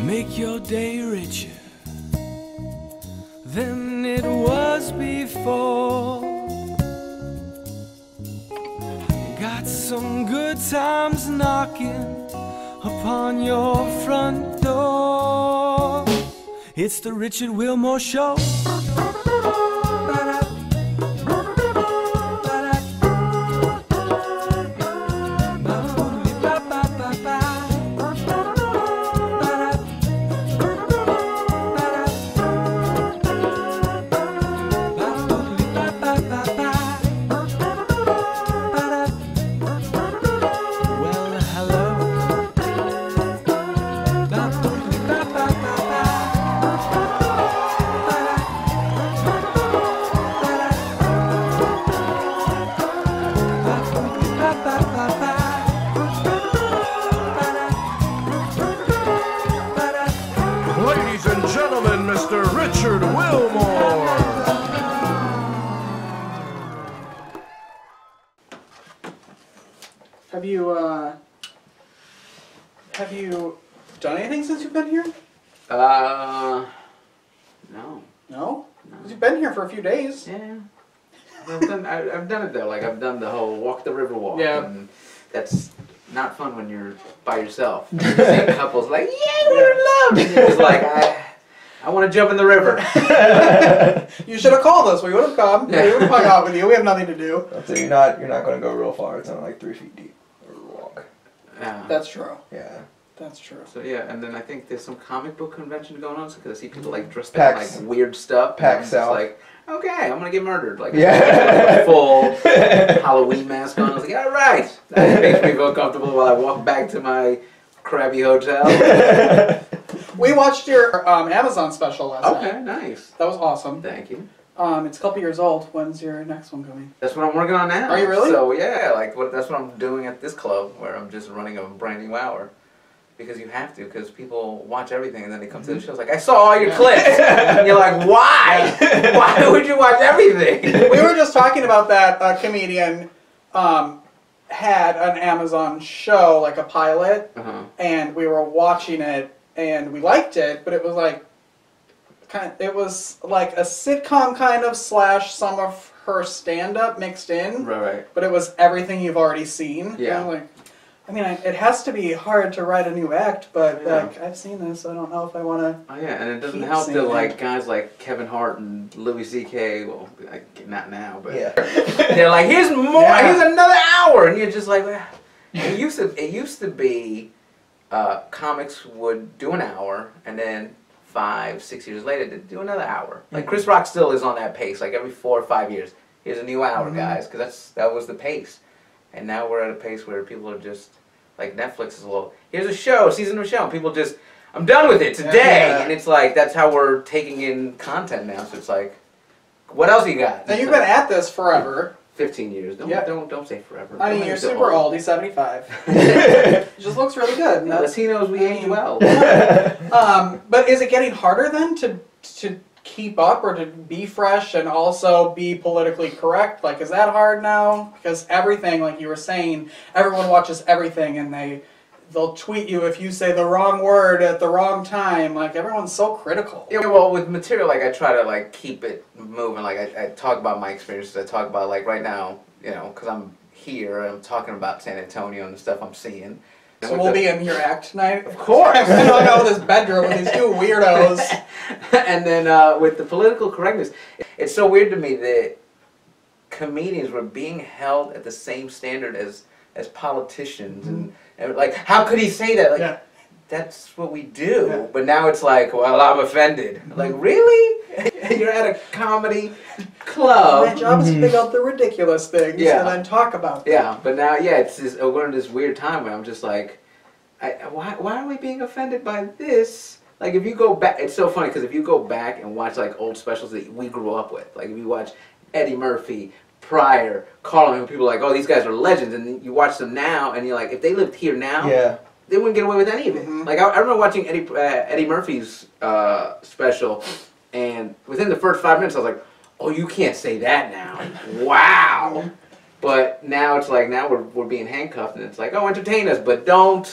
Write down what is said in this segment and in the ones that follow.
make your day richer than it was before. Got some good times knocking upon your front door. It's the Richard Wilmore Show. Ladies and gentlemen, Mr. Richard Wilmore. Have you done anything since you've been here? No. No? No. 'Cause you've been here for a few days. Yeah. I've done it though. Like I've done the whole walk the river walk. Yeah. And that's not fun when you're by yourself. Seeing couples like, yeah, we're in love. And you're just like, I want to jump in the river. You should have called us. We would have come. We would have hung out with you. We have nothing to do. So you're not going to go real far. It's only like 3 feet deep or walk. That's true. Yeah. That's true. So yeah, and then I think there's some comic book convention going on because I see people like dressed up in like weird stuff. PAX South. Like, okay, I'm gonna get murdered. Like, yeah. a full Halloween mask on. I was like, all right, that makes me feel comfortable while I walk back to my crappy hotel. We watched your Amazon special last night. Okay, nice. That was awesome. Thank you. It's a couple years old. When's your next one coming? That's what I'm working on now. Are you really? So yeah, that's what I'm doing at this club where I'm just running a brand new hour. Because you have to, because people watch everything and then they come to the show. It's like, I saw all your clips. And you're like, why? Why would you watch everything? We were just talking about that. A comedian had an Amazon show, like a pilot, and we were watching it and we liked it, but it was like it was like a sitcom kind of / some of her stand-up mixed in. Right. But it was everything you've already seen. Yeah. And I'm like, I mean, it has to be hard to write a new act, but like I've seen this, so I don't know if I want to. Oh yeah, and it doesn't help that like guys like Kevin Hart and Louis C.K. Well, like, not now, but they're like, here's more, here's another hour, and you're just like, it used to be, comics would do an hour, and then 5, 6 years later they'd do another hour. Like Chris Rock still is on that pace, like every 4 or 5 years, here's a new hour, guys, because that was the pace. And now we're at a pace where people are just, like Netflix is a little, here's a show, season of a show, and people just, I'm done with it today. And it's like, that's how we're taking in content now. So it's like, what else you got? Now you've been at this forever. 15 years. Don't say forever. I mean, you're super old. He's 75. He just looks really good. Yeah, Latinos, we age well. But is it getting harder then to keep up or to be fresh and also be politically correct? Like, is that hard now? Because everything, like you were saying, everyone watches everything and they'll tweet you if you say the wrong word at the wrong time. Like, everyone's so critical. Yeah, well, with material, like, I try to, like, keep it moving. Like, I talk about my experiences. I talk about, like, right now, you know, because I'm here and I'm talking about San Antonio and the stuff I'm seeing. So we'll be in your act tonight? Of course! I'm going to go to this bedroom with these two weirdos. And then with the political correctness, it's so weird to me that comedians were being held at the same standard as politicians. And like, how could he say that? Like, that's what we do. Yeah. But now it's like, well, I'm offended. Like, really? You're at a comedy club. My job is to pick out the ridiculous things and then talk about them. Yeah, but now, it's this, we're in this weird time where I'm just like, why are we being offended by this? Like, if you go back, it's so funny because if you go back and watch like old specials that we grew up with, like if you watch Eddie Murphy, Pryor, Carlin, people are like, oh, these guys are legends, and then you watch them now, and you're like, if they lived here now, they wouldn't get away with any of it. Like, I remember watching Eddie Murphy's special, and within the first 5 minutes, I was like, oh, you can't say that now. Wow. But now it's like, now we're being handcuffed, and it's like, oh, entertain us, but don't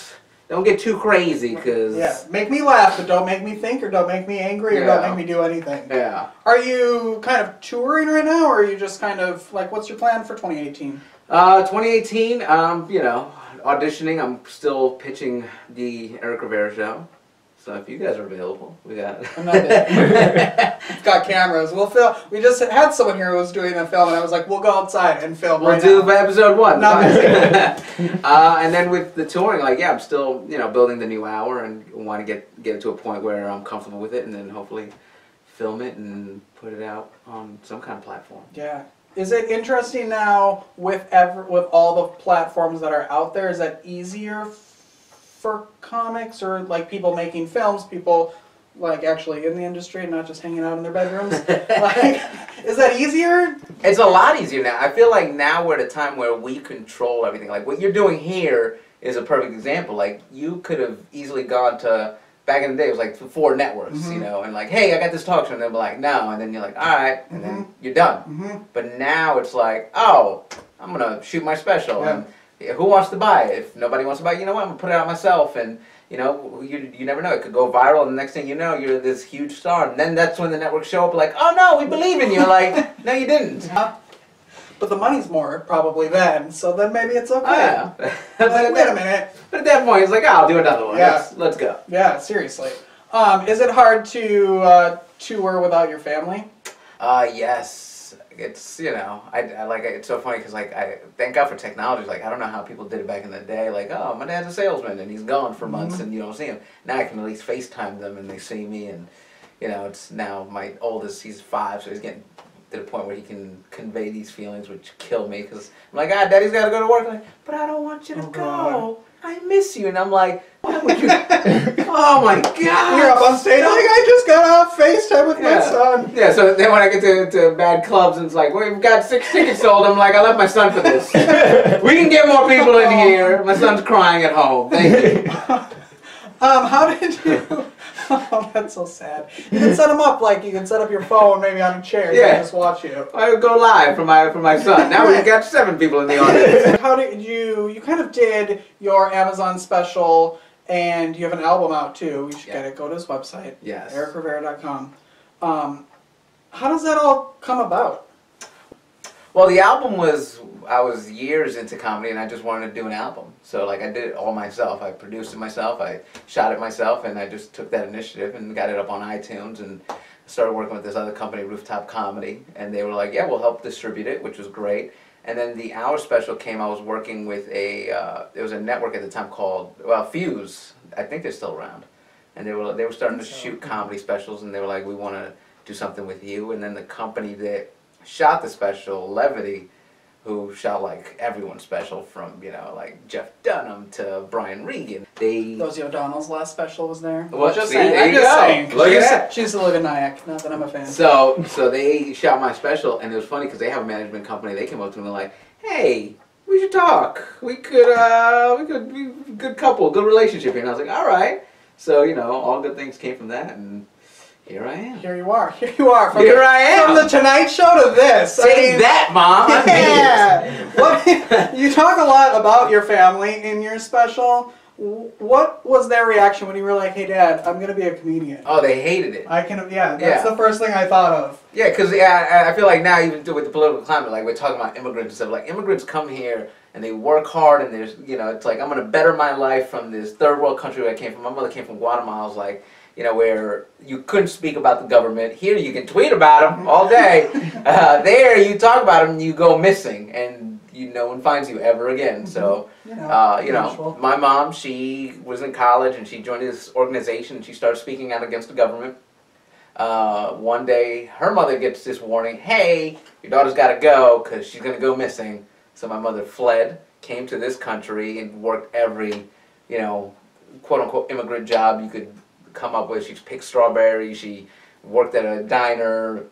don't get too crazy, because... Yeah, make me laugh, but don't make me think, or don't make me angry, or don't make me do anything. Yeah. Are you kind of touring right now, or are you just kind of, like, what's your plan for 2018? 2018, you know, auditioning. I'm still pitching the Erik Rivera show. So if you guys are available, we got it. I'm not there. We've got cameras. We'll film. We just had someone here who was doing a film, and I was like, we'll go outside and film We'll do episode 1. And then with the touring, like, yeah, I'm still, you know, building the new hour and want to get it to a point where I'm comfortable with it, and then hopefully film it and put it out on some kind of platform. Yeah. Is it interesting now with all the platforms that are out there? Is that easier for comics, or like people making films, people like actually in the industry and not just hanging out in their bedrooms? Like, is that easier? It's a lot easier now. I feel like now we're at a time where we control everything. Like what you're doing here is a perfect example. Like you could have easily gone to, back in the day, it was like 4 networks, you know, and like, hey, I got this talk show, and they'll be like, no, and then you're like, all right, and then you're done. But now it's like, oh, I'm gonna shoot my special. And who wants to buy it? If nobody wants to buy it, you know what? I'm going to put it out myself. And, you know, you never know. It could go viral, and the next thing you know, you're this huge star. And then that's when the networks show up like, oh, no, we believe in you. Like, no, you didn't. But the money's more, probably, then. So then maybe it's okay. Oh, yeah. Like, wait a minute. But at that point, it's like, oh, I'll do another one. Yeah. Let's go. Yeah, seriously. Is it hard to tour without your family? Yes. It's, you know, I like it. It's so funny because, like, I thank God for technology. Like, I don't know how people did it back in the day. Like, oh, my dad's a salesman and he's gone for months and you don't see him. Now I can at least FaceTime them and they see me. And, you know, it's now my oldest, he's 5, so he's getting to the point where he can convey these feelings, which kill me because I'm like, ah, Daddy's got to go to work. I'm like, but I don't want you to go. God. I miss you. And I'm like, why would you? Oh my God. You're up on stage, like, I just got off FaceTime with my son. Yeah, so then when I get to bad clubs and it's like, well, we've got 6 tickets sold, I'm like, I left my son for this. We can get more people in here. My son's crying at home. Thank you. How did you... Oh, that's so sad. You can set them up, like, you can set up your phone maybe on a chair. Yeah. Just watch you. I would go live for my son. Now we've got 7 people in the audience. How did you kind of did your Amazon special, and you have an album out too. You should get it. Go to his website. Yes. ErikRivera.com. How does that all come about? Well, the album was, I was years into comedy and I just wanted to do an album. So like I did it all myself. I produced it myself, I shot it myself, and I just took that initiative and got it up on iTunes and started working with this other company, Rooftop Comedy, and they were like, yeah, we'll help distribute it, which was great. And then the Hour special came, I was working with there was a network at the time called, well, Fuse. I think they're still around. And they were starting to shoot comedy specials, and they were like, we want to do something with you. And then the company that shot the special, Levity, who shot like everyone's special from, you know, like Jeff Dunham to Brian Regan. Rosie O'Donnell's last special was there. What? Just See, saying. there I'm you just go. saying. Look at that. She used to live in Nyack. Not that I'm a fan. So they shot my special, and it was funny because they have a management company. They came up to me like, hey, we should talk. We could be a good couple, good relationship here. And I was like, all right. So, you know, all good things came from that, and here I am. Here you are. Here you are. Here I am. From the Tonight Show to this. Take that, Mom. Yeah. Well, you talk a lot about your family in your special. What was their reaction when you were like, hey, Dad, I'm going to be a comedian? Oh, they hated it. That's the first thing I thought of. Yeah, because I feel like now, even with the political climate, like we're talking about immigrants and stuff, like immigrants come here and they work hard, and there's, you know, it's like, I'm going to better my life from this third world country where I came from. My mother came from Guatemala. I was like, you know, where you couldn't speak about the government. Here you can tweet about them all day. There you talk about them and you go missing, and no one finds you ever again. So, you know, my mom, she was in college and she joined this organization and she started speaking out against the government. One day, her mother gets this warning, hey, your daughter's got to go because she's going to go missing. So my mother fled, came to this country, and worked every, you know, quote-unquote immigrant job you could come up with. She picked strawberries, she worked at a diner,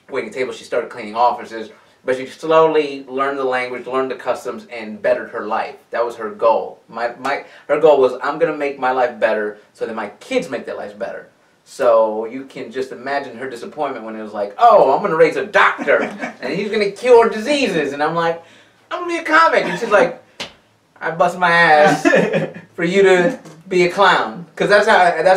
waiting tables, she started cleaning offices. But she slowly learned the language, learned the customs, and bettered her life. That was her goal. Her goal was, I'm going to make my life better so that my kids make their lives better. So you can just imagine her disappointment when it was like, oh, I'm going to raise a doctor, and he's going to cure diseases. And I'm like, I'm going to be a comic. And she's like, I bust my ass for you to be a clown, because that's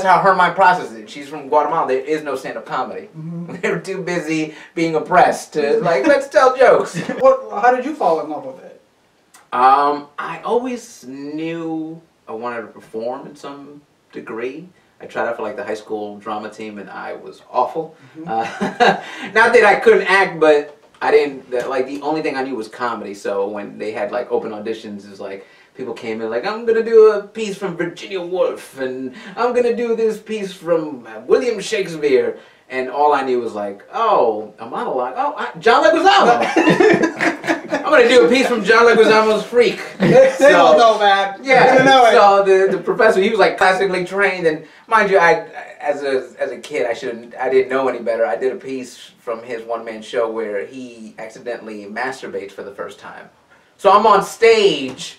how her mind processes it. She's from Guatemala. There is no stand-up comedy. They're too busy being oppressed to like let's tell jokes. How did you fall in love with it? I always knew I wanted to perform in some degree. I tried out for like the high school drama team, and I was awful. Not that I couldn't act, but I didn't. Like the only thing I knew was comedy. So when they had like open auditions, it was like. People came in like, I'm going to do a piece from Virginia Woolf, and I'm going to do this piece from William Shakespeare. And all I knew was like, oh, a monologue. Oh, John Leguizamo. I'm going to do a piece from John Leguizamo's Freak. They don't know that. Yeah. They know it. So the professor, he was like classically trained. And mind you, as a kid, I didn't know any better. I did a piece from his one-man show where he accidentally masturbates for the first time. So I'm on stage.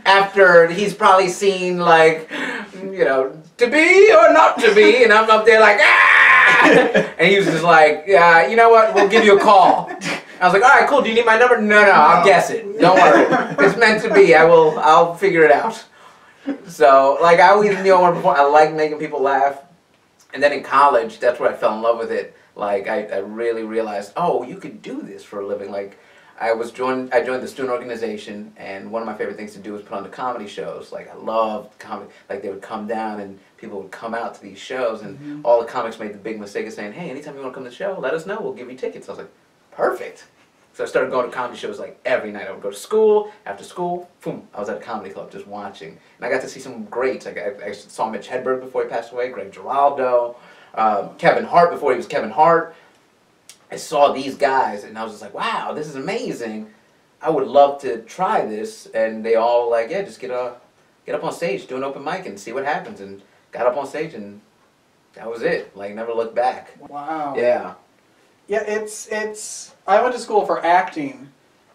After he's probably seen like, you know, to be or not to be, and I'm up there like, ah! And he was just like, yeah, you know what, we'll give you a call. I was like, all right, cool, do you need my number? No, I'll guess it. Don't worry. It's meant to be. I'll figure it out. So, like, I always knew I wanted to perform. I like making people laugh. And then in college, that's where I fell in love with it. Like, I really realized, oh, you could do this for a living. Like, I joined the student organization, and one of my favorite things to do was put on the comedy shows. Like, I loved comedy. Like, they would come down, and people would come out to these shows, and all the comics made the big mistake of saying, hey, anytime you want to come to the show, let us know. We'll give you tickets. I was like, perfect. So I started going to comedy shows like every night. I would go to school. After school, boom, I was at a comedy club just watching. And I got to see some greats. Like, I saw Mitch Hedberg before he passed away, Greg Giraldo, Kevin Hart before he was Kevin Hart. I saw these guys, and I was just like, wow, this is amazing. I would love to try this. And they all like, yeah, just get up on stage, do an open mic, and see what happens. And got up on stage, and that was it. Like, never looked back. Wow. Yeah. Yeah, it's. I went to school for acting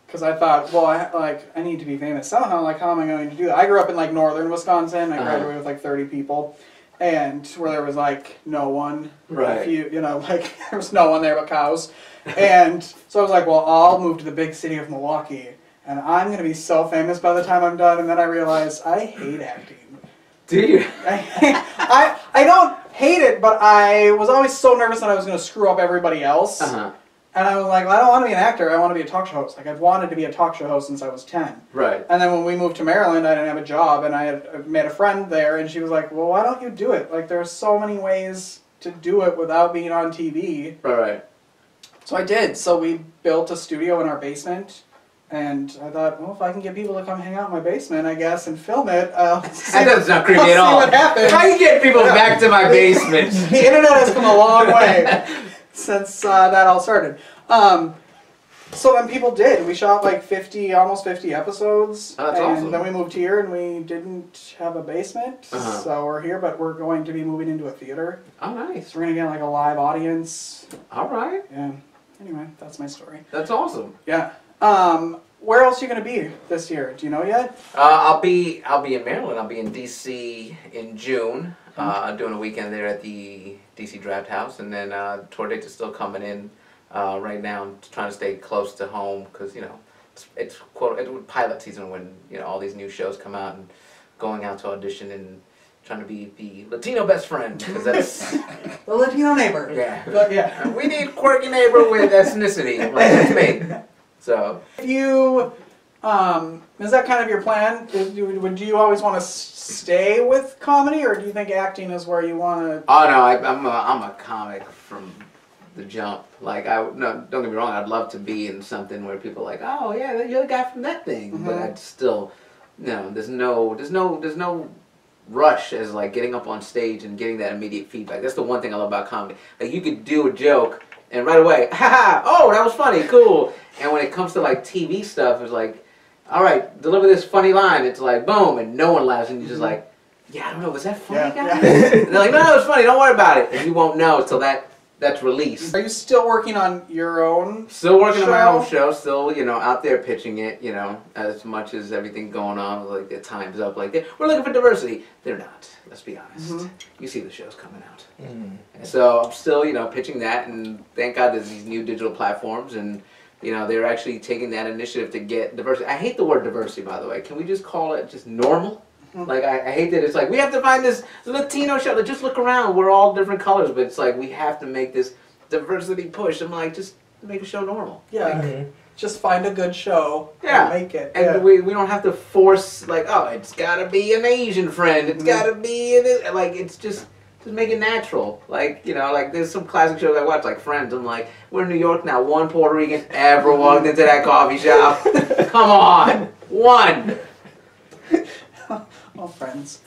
because I thought, well, I need to be famous somehow. Like, how am I going to do that? I grew up in like northern Wisconsin. I graduated with like 30 people. And where there was like no one, right? You know, like there was no one there but cows, and so I was like, well, I'll move to the big city of Milwaukee, and I'm gonna be so famous by the time I'm done. And then I realized I hate acting. Do you? I don't hate it, but I was always so nervous that I was gonna screw up everybody else. And I was like, well, I don't want to be an actor. I want to be a talk show host. Like, I've wanted to be a talk show host since I was 10. Right. And then when we moved to Maryland, I didn't have a job, and I made a friend there, and she was like, well, why don't you do it? Like, there's so many ways to do it without being on TV. Right. So I did. So we built a studio in our basement, and I thought, well, if I can get people to come hang out in my basement, I guess, and film it, that doesn't sound creepy at all. See what happens. How you get people back to my basement? The internet has come a long way since that all started. So then people did. We shot like almost 50 episodes. Oh, that's awesome. And then we moved here, and we didn't have a basement, so we're here, but we're going to be moving into a theater. Oh, nice. So we're going to get like a live audience. All right. Yeah. Anyway, that's my story. That's awesome. Yeah. Where else are you going to be this year? Do you know yet? I'll be in Maryland. I'll be in D.C. in June, doing a weekend there at the D.C. Draft House, and then tour dates are still coming in right now. I'm trying to stay close to home because it's pilot season when all these new shows come out, and going out to audition and trying to be the Latino best friend because that's the Latino neighbor. Yeah. But yeah, we need quirky neighbor with ethnicity. Like, that's me. So, if you, is that kind of your plan? Do you always want to stay with comedy, or do you think acting is where you want to? Oh no, I'm a comic from the jump. Like, no, don't get me wrong. I'd love to be in something where people are like, oh yeah, you're the guy from that thing. But I'd still, there's no rush as like getting up on stage and getting that immediate feedback. That's the one thing I love about comedy. Like, you could do a joke and right away, haha, oh, that was funny, cool. And when it comes to like TV stuff, it's like, all right, deliver this funny line. It's like, boom, and no one laughs, and you're just like, yeah, I don't know, was that funny, guys? And they're like, no, it's funny, don't worry about it. And you won't know until that's released. Are you still working on your own Still working on my own show, still, out there pitching it, as much as everything going on, like, the time's up, like, we're looking for diversity. They're not, let's be honest. You see the shows coming out. And so I'm still, pitching that, and thank God there's these new digital platforms, and, they're actually taking that initiative to get diversity. I hate the word diversity, by the way. Can we just call it just normal? Like, I hate that it's like, we have to find this Latino show. Like, just look around. We're all different colors, but it's like, we have to make this diversity push. I'm like, just make a show normal. Yeah. Just find a good show Yeah. and make it. And we don't have to force, like, oh, it's got to be an Asian friend. It's got to be, like, it's just make it natural. Like, you know, like, there's some classic shows I watch, like Friends. I'm like, we're in New York now. One Puerto Rican ever walked into that coffee shop. Come on. One. Oh, Friends.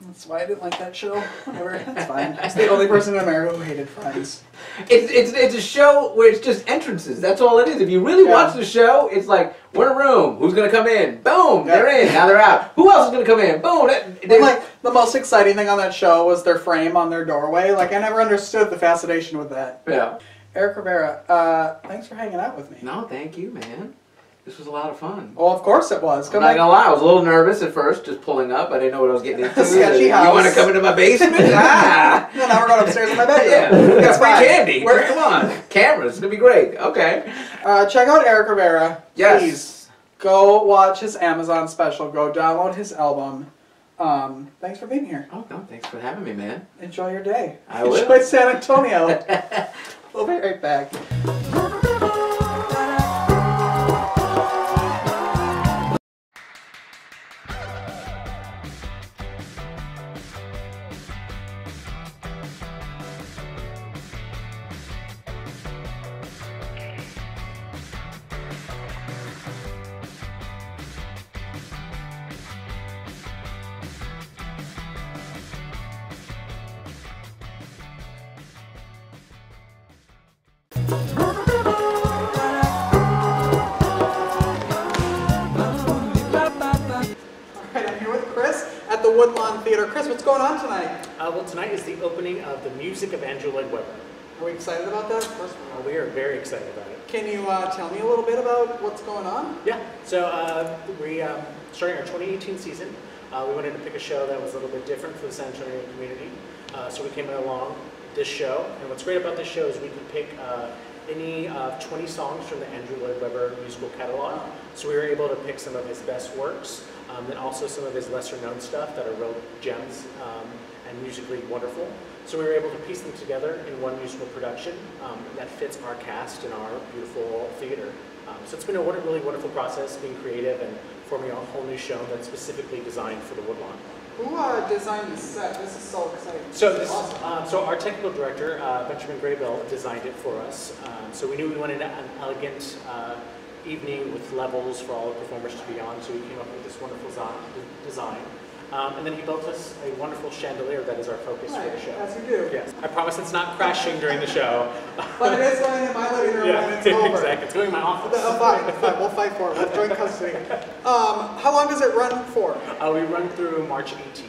That's why I didn't like that show. Whatever, it's fine. I was the only person in America who hated Friends. It's a show where it's just entrances. That's all it is. If you really watch the show, it's like, we're in a room. Who's going to come in? Boom. They're in. Now they're out. Who else is going to come in? Boom. And like, the most exciting thing on that show was their frame on their doorway. Like, I never understood the fascination with that. Yeah. Erik Rivera, thanks for hanging out with me. No, thank you, man. This was a lot of fun. Well, of course it was. I'm not gonna lie, I was a little nervous at first, just pulling up. I didn't know what I was getting into. Sketchy house. You want to come into my basement? No, now we're going upstairs in my bedroom. Yeah, we got free fine. candy. Come on, cameras. It's gonna be great. Okay. Check out Erik Rivera. Yes. Please go watch his Amazon special. Go download his album. Thanks for being here. Oh no, thanks for having me, man. Enjoy your day. I will. Enjoy San Antonio. We'll be right back. At the Woodlawn Theatre. Chris, what's going on tonight? Well, tonight is the opening of the music of Andrew Lloyd Webber. Are we excited about that? Of course we are. We are very excited about it. Can you tell me a little bit about what's going on? Yeah, so we starting our 2018 season. We wanted to pick a show that was a little bit different for the San Antonio community. So we came along this show, and what's great about this show is we can pick any 20 songs from the Andrew Lloyd Webber musical catalog. So we were able to pick some of his best works, and also some of his lesser known stuff that are real gems and musically wonderful. So we were able to piece them together in one musical production that fits our cast and our beautiful theater. So it's been a really wonderful process, being creative and forming a whole new show that's specifically designed for the Woodlawn. Who designed this set? This is so exciting. So this, awesome. So our technical director, Benjamin Graybill, designed it for us. So we knew we wanted an elegant evening with levels for all the performers to be on, so we came up with this wonderful design. And then he built us a wonderful chandelier that is our focus for the show. As you do. Yes. I promise it's not crashing during the show. But it is going in my living room when it's over. Exactly. It's going in my office. Fine. We'll fight for it. We'll join custody. How long does it run for? We run through March 18th.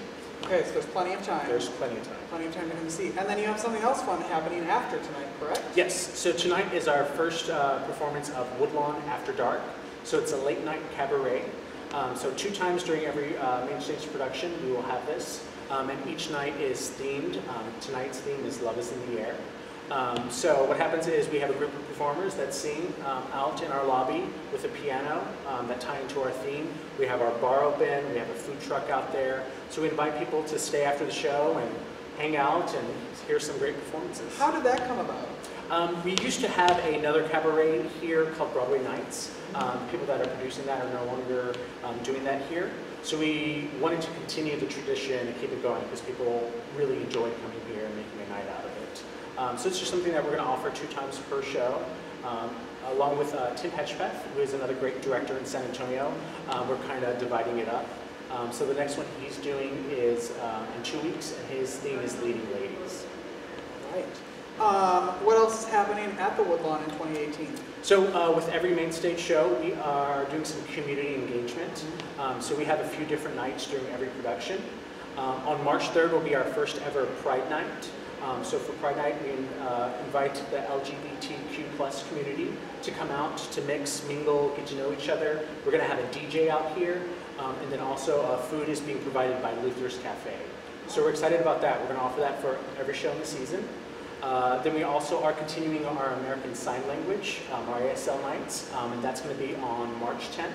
Okay, so there's plenty of time. There's plenty of time. Plenty of time to come see. And then you have something else fun happening after tonight, correct? Yes. So tonight is our first performance of Woodlawn After Dark. So it's a late night cabaret. So 2 times during every main stage production we will have this. And each night is themed. Tonight's theme is Love is in the Air. So what happens is we have a group of performers that sing out in our lobby with a piano that tie into our theme. We have our bar open, we have a food truck out there. So we invite people to stay after the show and hang out and hear some great performances. How did that come about? We used to have another cabaret here called Broadway Nights. People that are producing that are no longer doing that here. So we wanted to continue the tradition and keep it going because people really enjoyed coming here and making a night out of it. So it's just something that we're going to offer 2 times per show, along with Tim Hedgepeth, who is another great director in San Antonio. We're kind of dividing it up. So the next one he's doing is in 2 weeks, and his theme is Leading Ladies. Right. What else is happening at the Woodlawn in 2018? So with every main stage show, we are doing some community engagement. So we have a few different nights during every production. On March 3rd will be our first ever Pride Night. So for Pride Night, we invite the LGBTQ+ community to come out, to mix, mingle, get to know each other. We're going to have a DJ out here, and then also food is being provided by Luther's Cafe. So we're excited about that. We're going to offer that for every show in the season. Then we also are continuing our American Sign Language, our ASL nights, and that's going to be on March 10th.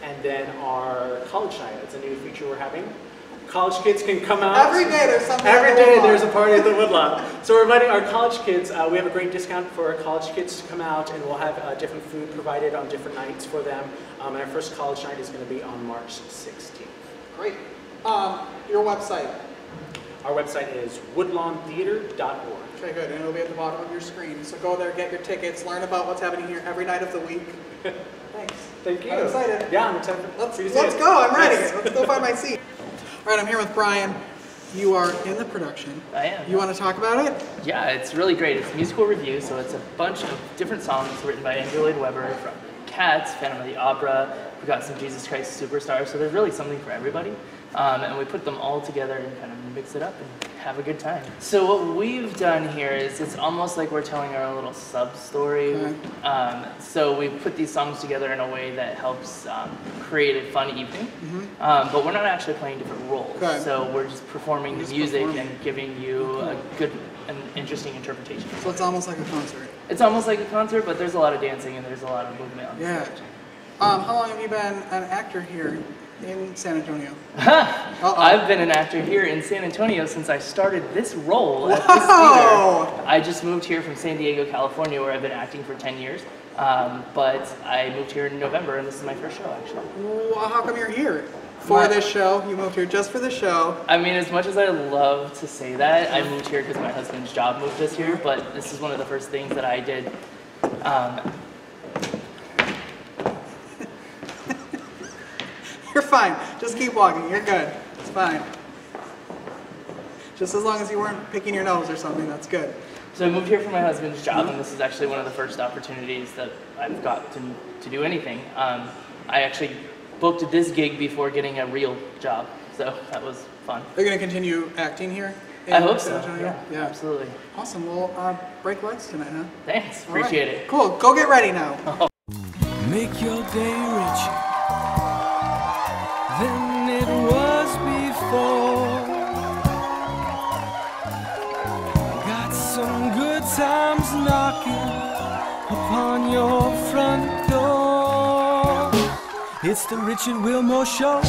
and then our college night. It's a new feature we're having. College kids can come out. Every day there's something. Every day there's a party at the Woodlawn. So we're inviting our college kids. We have a great discount for our college kids to come out, and we'll have different food provided on different nights for them. And our first college night is going to be on March 16th. Great. Your website. Our website is woodlawntheatre.org. Okay, good. And it'll be at the bottom of your screen. So go there, get your tickets, learn about what's happening here every night of the week. Thanks. Thank you. I'm excited. Yeah, I'm excited. Let's go. I'm ready. Let's go find my seat. All right, I'm here with Brian. You are in the production. I am. You want to talk about it? Yeah, it's really great. It's a musical review, so it's a bunch of different songs written by Andrew Lloyd Webber from Cats, Phantom of the Opera. We got some Jesus Christ Superstar, so there's really something for everybody. And we put them all together and kind of mix it up and have a good time. So what we've done here is it's almost like we're telling our own little sub-story. Okay. So we put these songs together in a way that helps create a fun evening. But we're not actually playing different roles. Okay. So we're just performing the music and giving you a good and interesting interpretation. So it's almost like a concert. It's almost like a concert, but there's a lot of dancing and there's a lot of movement on the stage. How long have you been an actor here in San Antonio? I've been an actor here in San Antonio since I started this role at this theater. I just moved here from San Diego, California, where I've been acting for 10 years. But I moved here in November, and this is my first show, actually. Well, how come you're here? For this show? You moved here just for the show? I mean, as much as I love to say that, I moved here because my husband's job moved us here, but this is one of the first things that I did. You're fine. Just keep walking. You're good. It's fine. Just as long as you weren't picking your nose or something, that's good. So I moved here for my husband's job, and this is actually one of the first opportunities that I've got to do anything. I actually booked this gig before getting a real job, so that was fun. Are you going to continue acting here? I hope so. Yeah, Absolutely. Awesome. Well, break legs tonight, huh? Thanks. All right. Appreciate it. Cool. Go get ready now. Make your day richer than it was before. Got some good times knocking upon your front door. It's the Richard Wilmore Show.